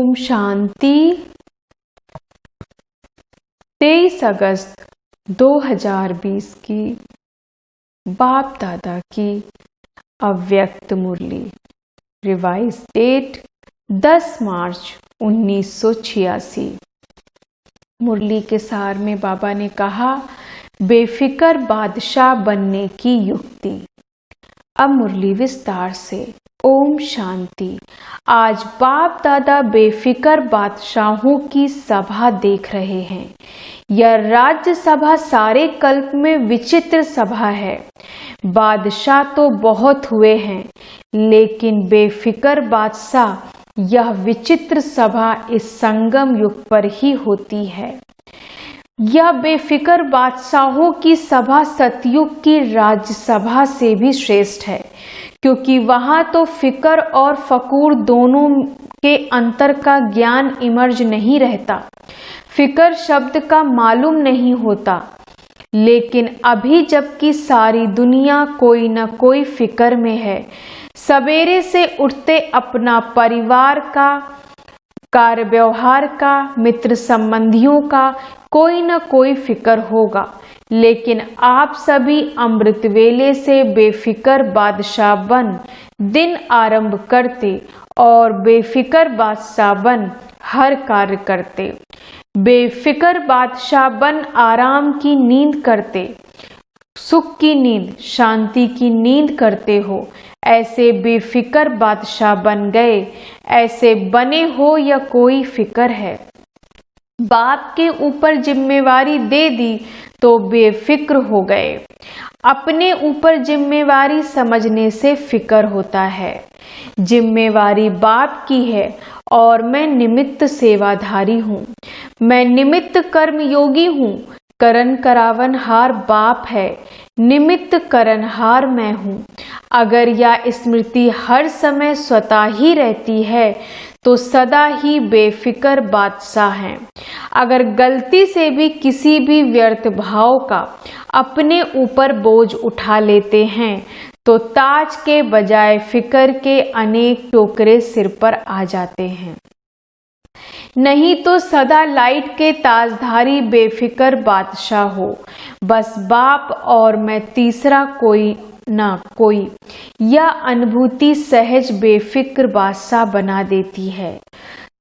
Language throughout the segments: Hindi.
ओम शांति। 23 अगस्त 2020 की बाप दादा की अव्यक्त मुरली। रिवाइज डेट 10 मार्च 1986। मुरली के सार में बाबा ने कहा, बेफिक्र बादशाह बनने की युक्ति। अब मुरली विस्तार से। ओम शांति। आज बाप दादा बेफिक्र बादशाहों की सभा देख रहे हैं। यह राज्य सभा सारे कल्प में विचित्र सभा है। बादशाह तो बहुत हुए हैं, लेकिन बेफिक्र बादशाह यह विचित्र सभा इस संगम युग पर ही होती है। यह बेफिक्र बादशाहों की सभा सतयुग की राज्य सभा से भी श्रेष्ठ है, क्योंकि वहां तो फिक्र और फकूर दोनों के अंतर का ज्ञान इमर्ज नहीं रहता। फिक्र शब्द का मालूम नहीं होता, लेकिन अभी जबकि सारी दुनिया कोई न कोई फिक्र में है। सवेरे से उठते अपना परिवार का, कार्य व्यवहार का, मित्र संबंधियों का कोई न कोई फिक्र होगा, लेकिन आप सभी अमृत वेले से बेफिक्र बादशाह बन दिन आरंभ करते और बेफिक्र बादशाह बन हर कार्य करते। बेफिक्र बादशाह बन आराम की नींद करते, सुख की नींद, शांति की नींद करते हो। ऐसे बेफिक्र बादशाह बन गए। ऐसे बने हो या कोई फिक्र है। बाप के ऊपर जिम्मेवारी दे दी तो बेफिक्र हो गए। अपने ऊपर जिम्मेवारी समझने से फिक्र होता है। जिम्मेवारी बाप की है और मैं निमित्त सेवाधारी हूँ। मैं निमित्त कर्मयोगी हूँ। करण करावनहार बाप है, निमित्त करणहार मैं हूँ। अगर यह स्मृति हर समय स्वतः ही रहती है तो सदा ही बेफिक्र बादशाह हैं। अगर गलती से भी किसी भी व्यर्थ भाव का अपने ऊपर बोझ उठा लेते हैं तो ताज के बजाय फिक्र के अनेक टोकरे सिर पर आ जाते हैं। नहीं तो सदा लाइट के ताजधारी बेफिक्र बादशाह हो। बस बाप और मैं, तीसरा कोई ना कोई। यह अनुभूति सहज बेफिक्र बादशाह बना देती है।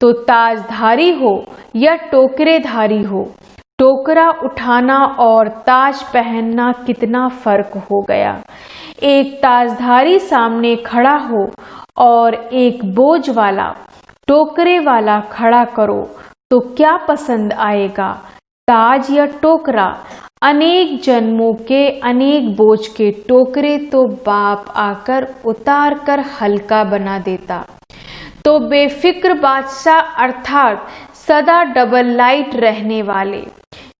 तो ताजधारी हो या टोकरेधारी हो, टोकरा उठाना और ताज पहनना कितना फर्क हो गया। एक ताजधारी सामने खड़ा हो और एक बोझ वाला, टोकरे वाला खड़ा करो तो क्या पसंद आएगा, ताज या टोकरा? अनेक जन्मों के अनेक बोझ के टोकरे तो बाप आकर उतार कर हल्का बना देता। तो बेफिक्र बादशाह अर्थात सदा डबल लाइट रहने वाले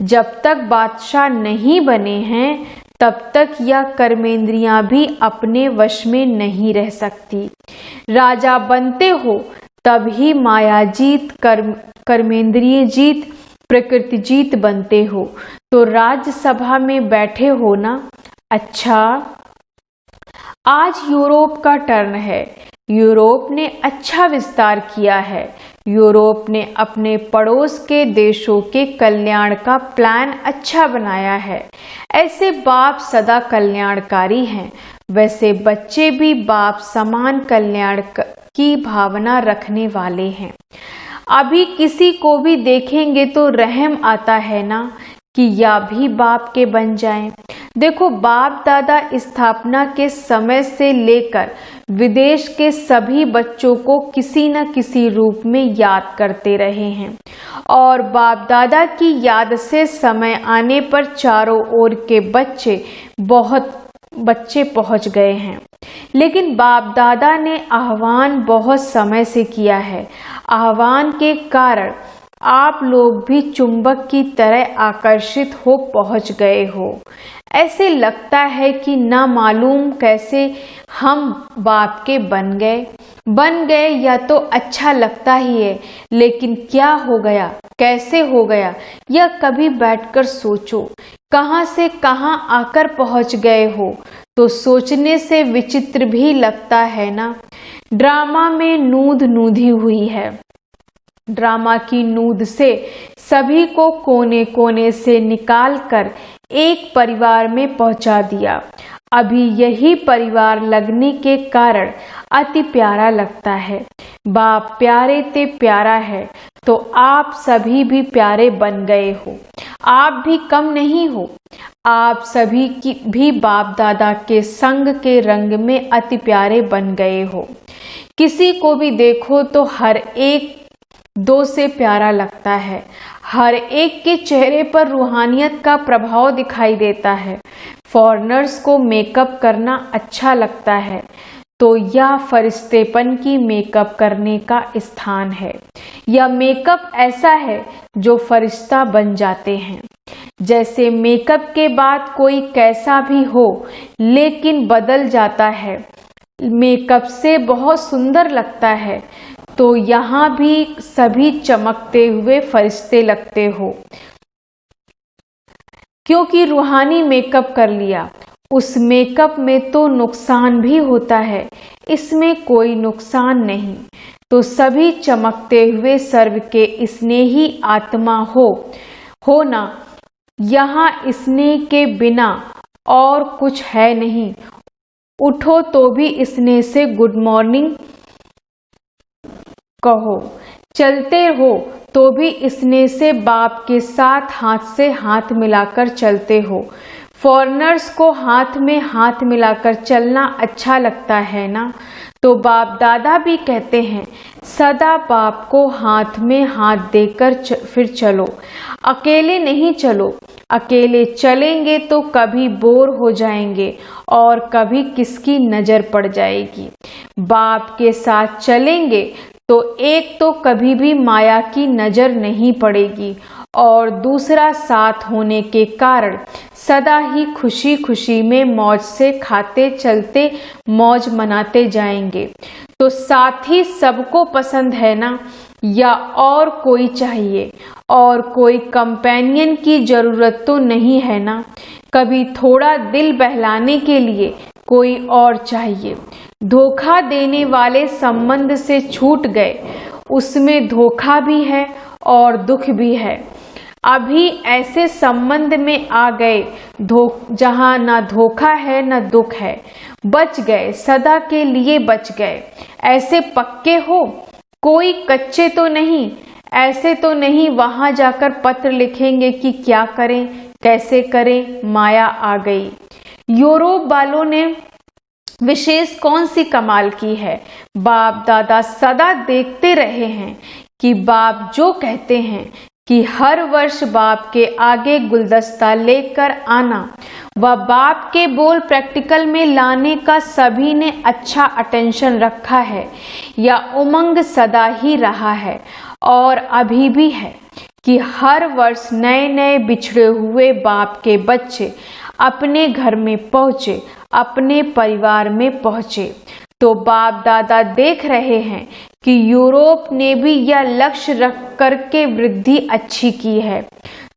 जब तक बादशाह नहीं बने हैं, तब तक यह कर्मेंद्रियां भी अपने वश में नहीं रह सकती। राजा बनते हो तब ही माया जीत, कर्मेंद्रिय जीत, प्रकृति जीत बनते हो। तो राज्यसभा में बैठे हो ना। अच्छा, आज यूरोप का टर्न है। यूरोप ने अच्छा विस्तार किया है। यूरोप ने अपने पड़ोस के देशों के कल्याण का प्लान अच्छा बनाया है। ऐसे बाप सदा कल्याणकारी हैं। वैसे बच्चे भी बाप समान कल्याण की भावना रखने वाले हैं। अभी किसी को भी देखेंगे तो रहम आता है ना कि या भी बाप के बन जाएं। देखो, बाप दादा स्थापना के समय से लेकर विदेश के सभी बच्चों को किसी न किसी रूप में याद करते रहे हैं, और बाप दादा की याद से समय आने पर चारों ओर के बच्चे पहुंच गए हैं। लेकिन बाप दादा ने आह्वान बहुत समय से किया है। आह्वान के कारण आप लोग भी चुंबक की तरह आकर्षित हो पहुंच गए हो। ऐसे लगता है कि ना मालूम कैसे हम बाप के बन गए या तो अच्छा लगता ही है, लेकिन क्या हो गया, कैसे हो गया, यह कभी बैठकर सोचो। कहां से कहां आकर पहुंच गए हो, तो सोचने से विचित्र भी लगता है ना। ड्रामा में नूंद नूंधी हुई है। ड्रामा की नूद से सभी को कोने कोने से निकालकर एक परिवार में पहुंचा दिया। अभी यही परिवार लगने के कारण अति प्यारा लगता है। बाप प्यारे ते प्यारा है, तो आप सभी भी प्यारे बन गए हो। आप भी कम नहीं हो। आप सभी की भी बाप दादा के संग के रंग में अति प्यारे बन गए हो। किसी को भी देखो तो हर एक दो से प्यारा लगता है। हर एक के चेहरे पर रूहानियत का प्रभाव दिखाई देता है। फॉरेनर्स को मेकअप करना अच्छा लगता है, तो यह फरिश्तेपन की मेकअप करने का स्थान है। यह मेकअप ऐसा है जो फरिश्ता बन जाते हैं। जैसे मेकअप के बाद कोई कैसा भी हो लेकिन बदल जाता है, मेकअप से बहुत सुंदर लगता है, तो यहाँ भी सभी चमकते हुए फरिश्ते लगते हो, क्योंकि रूहानी मेकअप कर लिया। उस मेकअप में तो नुकसान भी होता है, इसमें कोई नुकसान नहीं। तो सभी चमकते हुए सर्व के स्नेही आत्मा हो ना। यहाँ स्नेह के बिना और कुछ है नहीं। उठो तो भी स्नेह से गुड मॉर्निंग कहो, चलते हो तो भी स्नेह से बाप के साथ हाथ से हाथ मिलाकर चलते हो। फॉरेनर्स को हाथ में हाथ मिलाकर चलना अच्छा लगता है ना, तो बाप दादा भी कहते हैं सदा बाप को हाथ में हाथ देकर फिर चलो। अकेले नहीं चलो। अकेले चलेंगे तो कभी बोर हो जाएंगे और कभी किसकी नज़र पड़ जाएगी। बाप के साथ चलेंगे तो एक तो कभी भी माया की नज़र नहीं पड़ेगी और दूसरा साथ होने के कारण सदा ही खुशी खुशी में मौज से खाते चलते मौज मनाते जाएंगे। तो साथी सबको पसंद है ना, या और कोई चाहिए? और कोई कंपेनियन की ज़रूरत तो नहीं है ना? कभी थोड़ा दिल बहलाने के लिए कोई और चाहिए। धोखा देने वाले संबंध से छूट गए, उसमें धोखा भी है और दुख भी है। अभी ऐसे संबंध में आ गए जहाँ ना धोखा है ना दुख है। बच गए, सदा के लिए बच गए। ऐसे पक्के हो, कोई कच्चे तो नहीं। ऐसे तो नहीं वहां जाकर पत्र लिखेंगे कि क्या करें कैसे करें, माया आ गई। यूरोप वालों ने विशेष कौन सी कमाल की है। बाप दादा सदा देखते रहे हैं कि बाप जो कहते हैं कि हर वर्ष बाप के आगे गुलदस्ता लेकर आना, वह बाप के बोल प्रैक्टिकल में लाने का सभी ने अच्छा अटेंशन रखा है। या उमंग सदा ही रहा है और अभी भी है कि हर वर्ष नए नए बिछड़े हुए बाप के बच्चे अपने घर में पहुँचे, अपने परिवार में पहुँचे। तो बाप दादा देख रहे हैं कि यूरोप ने भी यह लक्ष्य रख करके वृद्धि अच्छी की है।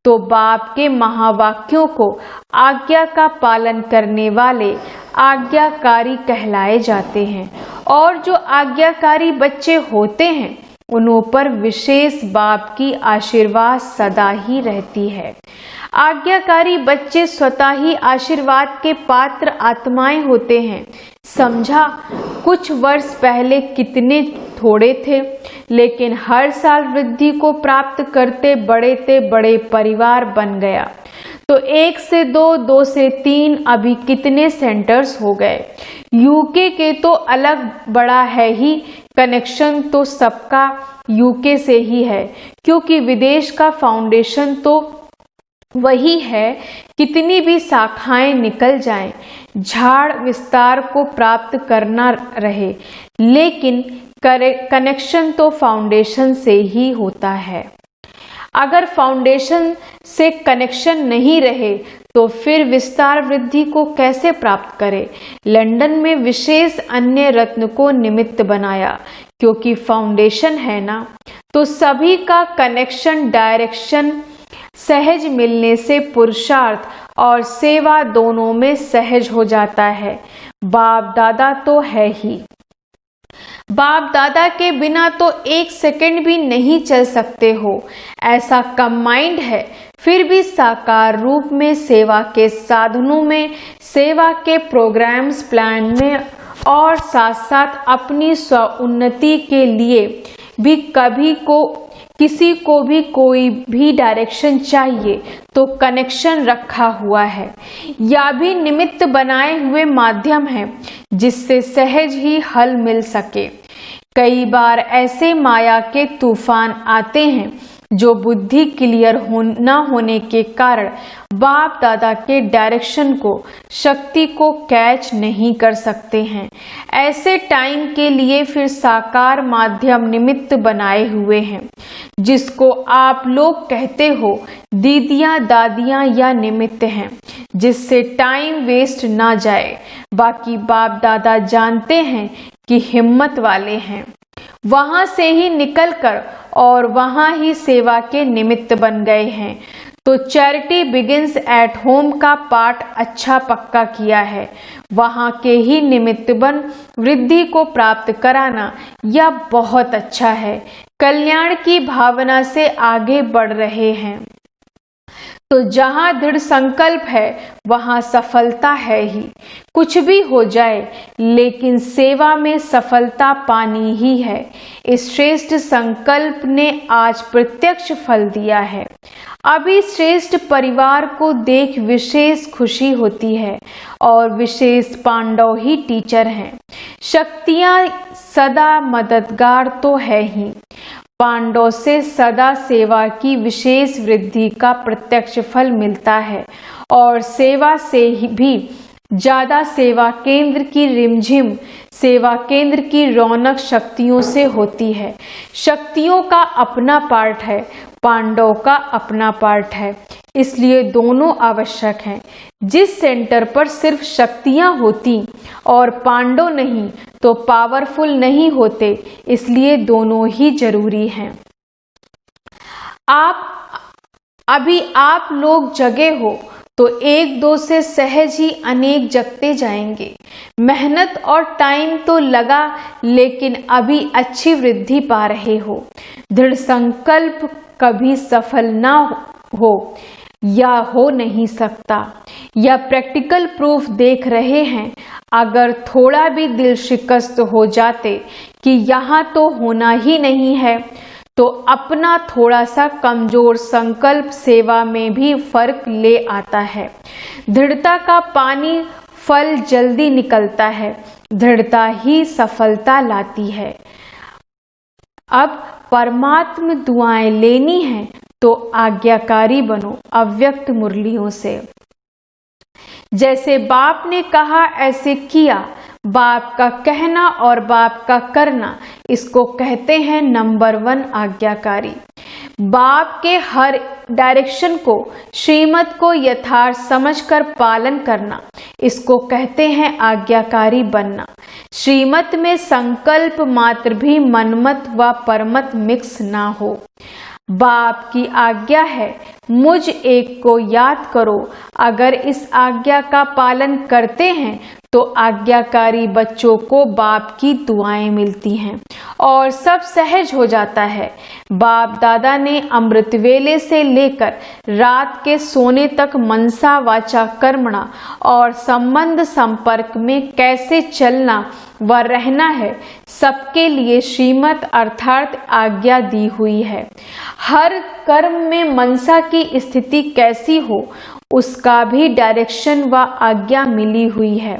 तो बाप के महावाक्यों को आज्ञा का पालन करने वाले आज्ञाकारी कहलाए जाते हैं। और जो आज्ञाकारी बच्चे होते हैं उन पर विशेष बाप की आशीर्वाद सदा ही रहती है। आज्ञाकारी बच्चे स्वतः ही आशीर्वाद के पात्र आत्माएं होते हैं। समझा, कुछ वर्ष पहले कितने थोड़े थे, लेकिन हर साल वृद्धि को प्राप्त करते बड़े परिवार बन गया। तो 1 से 2, 2 से 3, अभी कितने सेंटर्स हो गए। यूके के तो अलग बड़ा है ही, कनेक्शन तो सबका यूके से ही है, क्योंकि विदेश का फाउंडेशन तो वही है। कितनी भी शाखाएं निकल जाएं, झाड़ विस्तार को प्राप्त करना रहे, लेकिन कनेक्शन तो फाउंडेशन से ही होता है। अगर फाउंडेशन से कनेक्शन नहीं रहे तो फिर विस्तार वृद्धि को कैसे प्राप्त करे। लंदन में विशेष अन्य रत्न को निमित्त बनाया, क्योंकि फाउंडेशन है ना। तो सभी का कनेक्शन डायरेक्शन सहज मिलने से पुरुषार्थ और सेवा दोनों में सहज हो जाता है। बाप दादा तो है ही। बाप दादा के बिना तो एक सेकंड भी नहीं चल सकते हो, ऐसा कंबाइंड है। फिर भी साकार रूप में सेवा के साधनों में, सेवा के प्रोग्राम्स प्लान में और साथ साथ अपनी स्व उन्नति के लिए भी किसी को भी कोई भी डायरेक्शन चाहिए तो कनेक्शन रखा हुआ है। या भी निमित्त बनाए हुए माध्यम है जिससे सहज ही हल मिल सके। कई बार ऐसे माया के तूफान आते हैं जो बुद्धि क्लियर न होने के कारण बाप दादा के डायरेक्शन को, शक्ति को कैच नहीं कर सकते हैं। ऐसे टाइम के लिए फिर साकार माध्यम निमित्त बनाए हुए हैं, जिसको आप लोग कहते हो दीदियां दादियां या निमित्त हैं, जिससे टाइम वेस्ट ना जाए। बाकी बाप दादा जानते हैं कि हिम्मत वाले हैं, वहां से ही निकलकर और वहां ही सेवा के निमित्त बन गए हैं। तो चैरिटी बिगिंस एट होम का पाठ अच्छा पक्का किया है। वहां के ही निमित्त बन वृद्धि को प्राप्त कराना यह बहुत अच्छा है। कल्याण की भावना से आगे बढ़ रहे हैं तो जहां दृढ़ संकल्प है वहां सफलता है ही। कुछ भी हो जाए लेकिन सेवा में सफलता पानी ही है। इस श्रेष्ठ संकल्प ने आज प्रत्यक्ष फल दिया है। अभी श्रेष्ठ परिवार को देख विशेष खुशी होती है और विशेष पांडव ही टीचर हैं। शक्तियां सदा मददगार तो है ही। पांडव से सदा सेवा की विशेष वृद्धि का प्रत्यक्ष फल मिलता है और सेवा से भी ज्यादा सेवा केंद्र की रिमझिम, सेवा केंद्र की रौनक शक्तियों से होती है। शक्तियों का अपना पार्ट है, पांडव का अपना पार्ट है, इसलिए दोनों आवश्यक हैं। जिस सेंटर पर सिर्फ शक्तियां होती और पांडव नहीं तो पावरफुल नहीं होते, इसलिए दोनों ही जरूरी हैं। अभी आप लोग जगे हो तो एक दो से सहज ही अनेक जगते जाएंगे। मेहनत और टाइम तो लगा लेकिन अभी अच्छी वृद्धि पा रहे हो। दृढ़ संकल्प कभी सफल ना हो या हो नहीं सकता, या प्रैक्टिकल प्रूफ देख रहे हैं। अगर थोड़ा भी दिल शिकस्त हो जाते कि यहाँ तो होना ही नहीं है, तो अपना थोड़ा सा कमजोर संकल्प सेवा में भी फर्क ले आता है। दृढ़ता का पानी फल जल्दी निकलता है, दृढ़ता ही सफलता लाती है। अब परमात्म दुआएं लेनी है तो आज्ञाकारी बनो अव्यक्त मुरलियों से। जैसे बाप ने कहा ऐसे किया। बाप का कहना और बाप का करना, इसको कहते हैं नंबर 1 आज्ञाकारी। बाप के हर डायरेक्शन को, श्रीमत को यथार्थ समझकर पालन करना, इसको कहते हैं आज्ञाकारी बनना। श्रीमत में संकल्प मात्र भी मनमत व परमत मिक्स ना हो। बाप की आज्ञा है मुझ एक को याद करो। अगर इस आज्ञा का पालन करते हैं तो आज्ञाकारी बच्चों को बाप की दुआएं मिलती हैं और सब सहज हो जाता है। बाप दादा ने अमृत वेले से लेकर रात के सोने तक मनसा वाचा कर्मणा और संबंध संपर्क में कैसे चलना व रहना है, सबके लिए श्रीमत अर्थात आज्ञा दी हुई है। हर कर्म में मनसा की स्थिति कैसी हो उसका भी डायरेक्शन व आज्ञा मिली हुई है।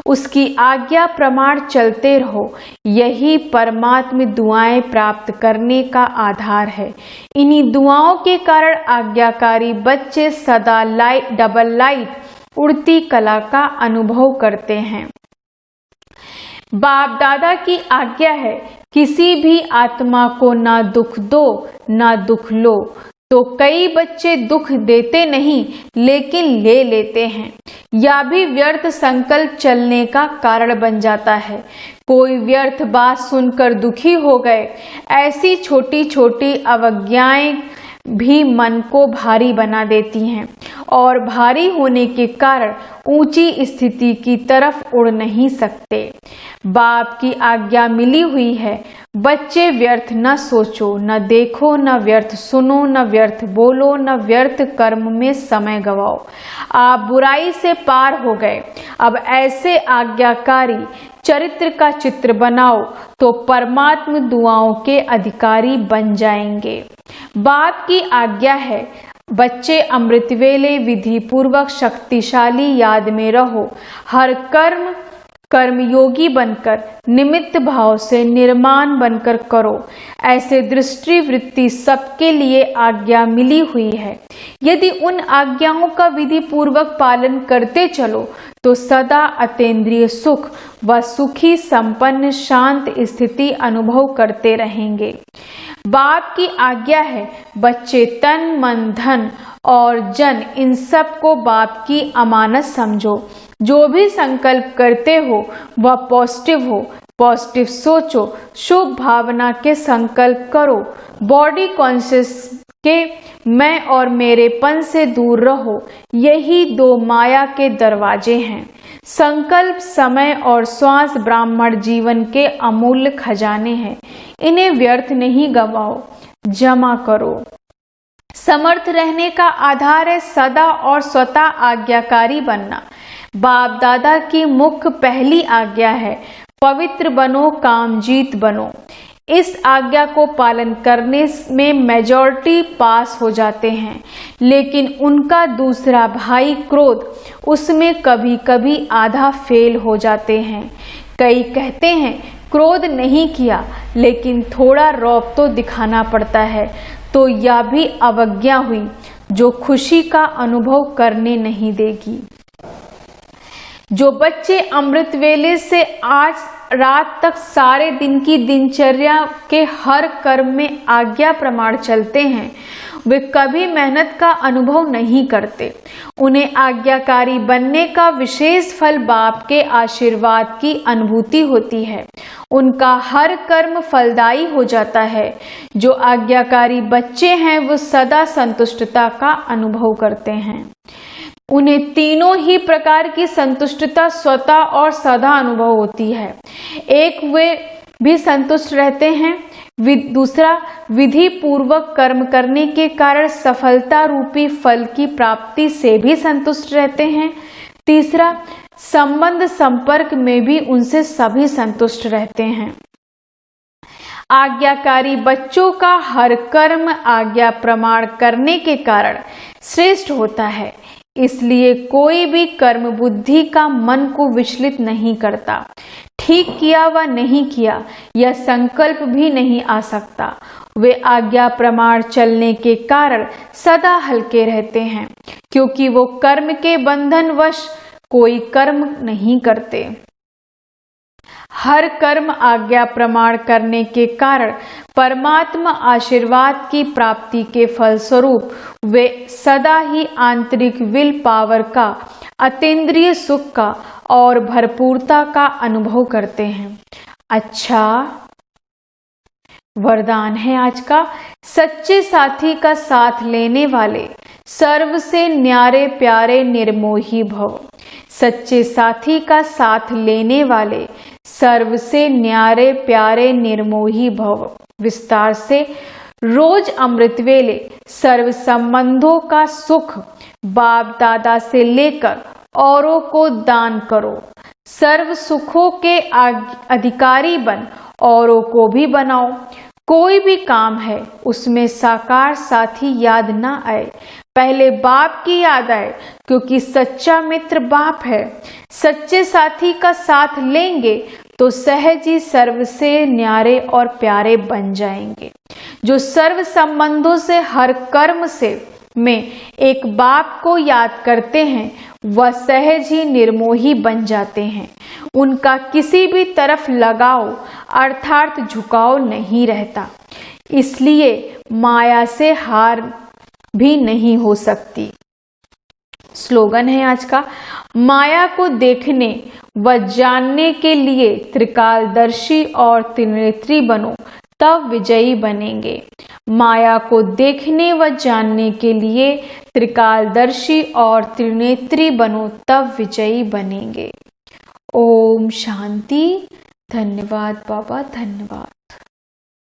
उसकी आज्ञा प्रमाण चलते रहो, यही परमात्म दुआएं प्राप्त करने का आधार है। इन्हीं दुआओं के कारण आज्ञाकारी बच्चे सदा डबल लाइट उड़ती कला का अनुभव करते हैं। बाप दादा की आज्ञा है किसी भी आत्मा को ना दुख दो ना दुख लो। तो कई बच्चे दुख देते नहीं लेकिन ले लेते हैं, या भी व्यर्थ संकल्प चलने का कारण बन जाता है। कोई व्यर्थ बात सुनकर दुखी हो गए। ऐसी छोटी छोटी अवज्ञाएं भी मन को भारी बना देती हैं और भारी होने के कारण ऊंची स्थिति की तरफ उड़ नहीं सकते। बाप की आज्ञा मिली हुई है, बच्चे व्यर्थ न सोचो, न देखो, न व्यर्थ सुनो, न व्यर्थ बोलो, न व्यर्थ कर्म में समय गवाओ। आप बुराई से पार हो गए, अब ऐसे आज्ञाकारी चरित्र का चित्र बनाओ तो परमात्म दुआओं के अधिकारी बन जाएंगे। बाप की आज्ञा है, बच्चे अमृत वेले विधि पूर्वक शक्तिशाली याद में रहो, हर कर्मयोगी बनकर निमित्त भाव से निर्माण बनकर करो। ऐसे दृष्टि वृत्ति सबके लिए आज्ञा मिली हुई है। यदि उन आज्ञाओं का विधि पूर्वक पालन करते चलो तो सदा अतीन्द्रिय सुख व सुखी संपन्न शांत स्थिति अनुभव करते रहेंगे। बाप की आज्ञा है, बच्चे तन मन धन और जन इन सब को बाप की अमानत समझो। जो भी संकल्प करते हो वह पॉजिटिव हो, पॉजिटिव सोचो, शुभ भावना के संकल्प करो। बॉडी कॉन्शियस के मैं और मेरेपन से दूर रहो। यही दो माया के दरवाजे हैं। संकल्प, समय और श्वास ब्राह्मण जीवन के अमूल्य खजाने हैं। इन्हें व्यर्थ नहीं गवाओ, जमा करो। समर्थ रहने का आधार है सदा और स्वतः आज्ञाकारी बनना। बाप दादा की मुख्य पहली आज्ञा है, पवित्र बनो, कामजीत बनो। इस आज्ञा को पालन करने में मेजॉरिटी पास हो जाते हैं, लेकिन उनका दूसरा भाई क्रोध, उसमें कभी कभी आधा फेल हो जाते हैं। कई कहते हैं क्रोध नहीं किया, लेकिन थोड़ा रौब तो दिखाना पड़ता है, तो यह भी अवज्ञा हुई जो खुशी का अनुभव करने नहीं देगी। जो बच्चे अमृत वेले से आज रात तक सारे दिन की दिनचर्या के हर कर्म में आज्ञा प्रमाण चलते हैं, वे कभी मेहनत का अनुभव नहीं करते। उन्हें आज्ञाकारी बनने का विशेष फल बाप के आशीर्वाद की अनुभूति होती है। उनका हर कर्म फलदायी हो जाता है। जो आज्ञाकारी बच्चे हैं वो सदा संतुष्टता का अनुभव करते हैं। उन्हें तीनों ही प्रकार की संतुष्टता स्वतः और सदा अनुभव होती है। एक, वे भी संतुष्ट रहते हैं। दूसरा, विधि पूर्वक कर्म करने के कारण सफलता रूपी फल की प्राप्ति से भी संतुष्ट रहते हैं। तीसरा, संबंध संपर्क में भी उनसे सभी संतुष्ट रहते हैं। आज्ञाकारी बच्चों का हर कर्म आज्ञा प्रमाण करने के कारण श्रेष्ठ होता है। इसलिए कोई भी कर्म बुद्धि का मन को विचलित नहीं करता। ठीक किया व नहीं किया यह संकल्प भी नहीं आ सकता। वे आज्ञा प्रमाण चलने के कारण सदा हल्के रहते हैं, क्योंकि वो कर्म के बंधनवश कोई कर्म नहीं करते। हर कर्म आज्ञा प्रमाण करने के कारण परमात्मा आशीर्वाद की प्राप्ति के फलस्वरूप वे सदा ही आंतरिक विल पावर का, अतीन्द्रिय सुख का और भरपूरता का अनुभव करते हैं। अच्छा वरदान है आज का, सच्चे साथी का साथ लेने वाले सर्व से न्यारे प्यारे निर्मोही भव। सच्चे साथी का साथ लेने वाले सर्व से न्यारे प्यारे निर्मोही भव। विस्तार से, रोज अमृत वेले सर्व संबंधों का सुख बाप दादा से लेकर औरों को दान करो। सर्व सुखों के अधिकारी बन औरों को भी बनाओ। कोई भी काम है उसमें साकार साथी याद ना आए, पहले बाप की याद आए, क्योंकि सच्चा मित्र बाप है। सच्चे साथी का साथ लेंगे तो सहज ही सर्व से न्यारे और प्यारे बन जाएंगे। जो सर्व संबंधों से हर कर्म से में एक बाप को याद करते हैं वह सहज ही निर्मोही बन जाते हैं। उनका किसी भी तरफ लगाव अर्थात झुकाव नहीं रहता, इसलिए माया से हार भी नहीं हो सकती। स्लोगन है आज का, माया को देखने व जानने के लिए त्रिकालदर्शी और त्रिनेत्री बनो, तब विजयी बनेंगे। माया को देखने व जानने के लिए त्रिकालदर्शी और त्रिनेत्री बनो, तब विजयी बनेंगे। ओम शांति धन्यवाद बाबा, धन्यवाद।